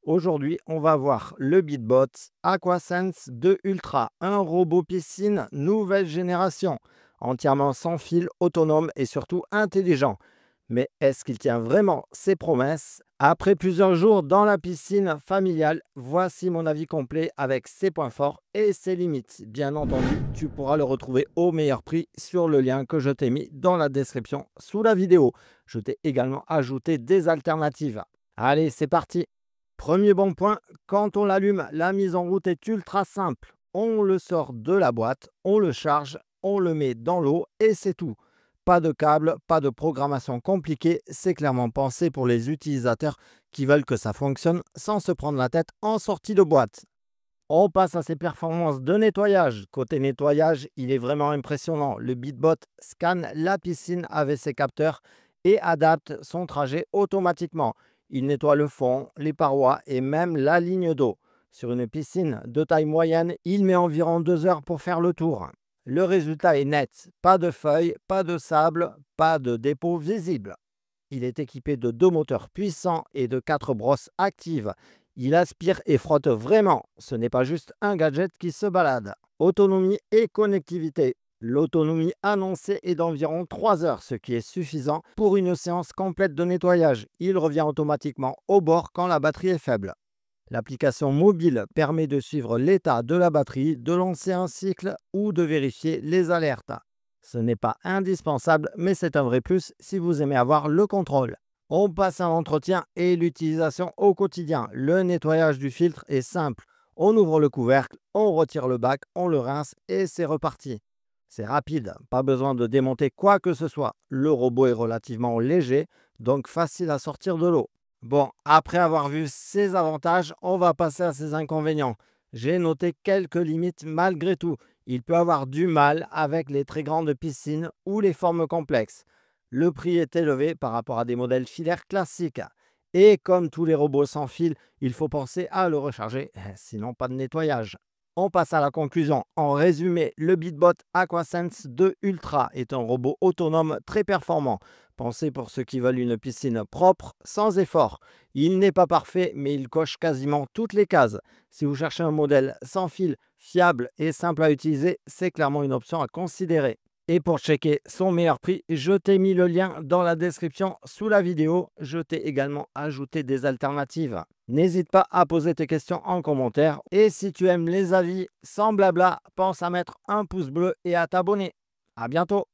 Aujourd'hui, on va voir le BeatBot AquaSense 2 Ultra, un robot piscine nouvelle génération, entièrement sans fil, autonome et surtout intelligent. Mais est-ce qu'il tient vraiment ses promesses? Après plusieurs jours dans la piscine familiale, voici mon avis complet avec ses points forts et ses limites. Bien entendu, tu pourras le retrouver au meilleur prix sur le lien que je t'ai mis dans la description sous la vidéo. Je t'ai également ajouté des alternatives. Allez, c'est parti! Premier bon point, quand on l'allume, la mise en route est ultra simple. On le sort de la boîte, on le charge, on le met dans l'eau et c'est tout. Pas de câble, pas de programmation compliquée, c'est clairement pensé pour les utilisateurs qui veulent que ça fonctionne sans se prendre la tête en sortie de boîte. On passe à ses performances de nettoyage. Côté nettoyage, il est vraiment impressionnant. Le BeatBot scanne la piscine avec ses capteurs et adapte son trajet automatiquement. Il nettoie le fond, les parois et même la ligne d'eau. Sur une piscine de taille moyenne, il met environ 2 heures pour faire le tour. Le résultat est net. Pas de feuilles, pas de sable, pas de dépôt visible. Il est équipé de 2 moteurs puissants et de 4 brosses actives. Il aspire et frotte vraiment. Ce n'est pas juste un gadget qui se balade. Autonomie et connectivité. L'autonomie annoncée est d'environ 3 heures, ce qui est suffisant pour une séance complète de nettoyage. Il revient automatiquement au bord quand la batterie est faible. L'application mobile permet de suivre l'état de la batterie, de lancer un cycle ou de vérifier les alertes. Ce n'est pas indispensable, mais c'est un vrai plus si vous aimez avoir le contrôle. On passe à l'entretien et l'utilisation au quotidien. Le nettoyage du filtre est simple. On ouvre le couvercle, on retire le bac, on le rince et c'est reparti. C'est rapide, pas besoin de démonter quoi que ce soit. Le robot est relativement léger, donc facile à sortir de l'eau. Bon, après avoir vu ses avantages, on va passer à ses inconvénients. J'ai noté quelques limites malgré tout. Il peut avoir du mal avec les très grandes piscines ou les formes complexes. Le prix est élevé par rapport à des modèles filaires classiques. Et comme tous les robots sans fil, il faut penser à le recharger, sinon pas de nettoyage. On passe à la conclusion. En résumé, le BeatBot AquaSense 2 Ultra est un robot autonome très performant, pensé pour ceux qui veulent une piscine propre, sans effort. Il n'est pas parfait, mais il coche quasiment toutes les cases. Si vous cherchez un modèle sans fil, fiable et simple à utiliser, c'est clairement une option à considérer. Et pour checker son meilleur prix, je t'ai mis le lien dans la description sous la vidéo. Je t'ai également ajouté des alternatives. N'hésite pas à poser tes questions en commentaire. Et si tu aimes les avis sans blabla, pense à mettre un pouce bleu et à t'abonner. À bientôt!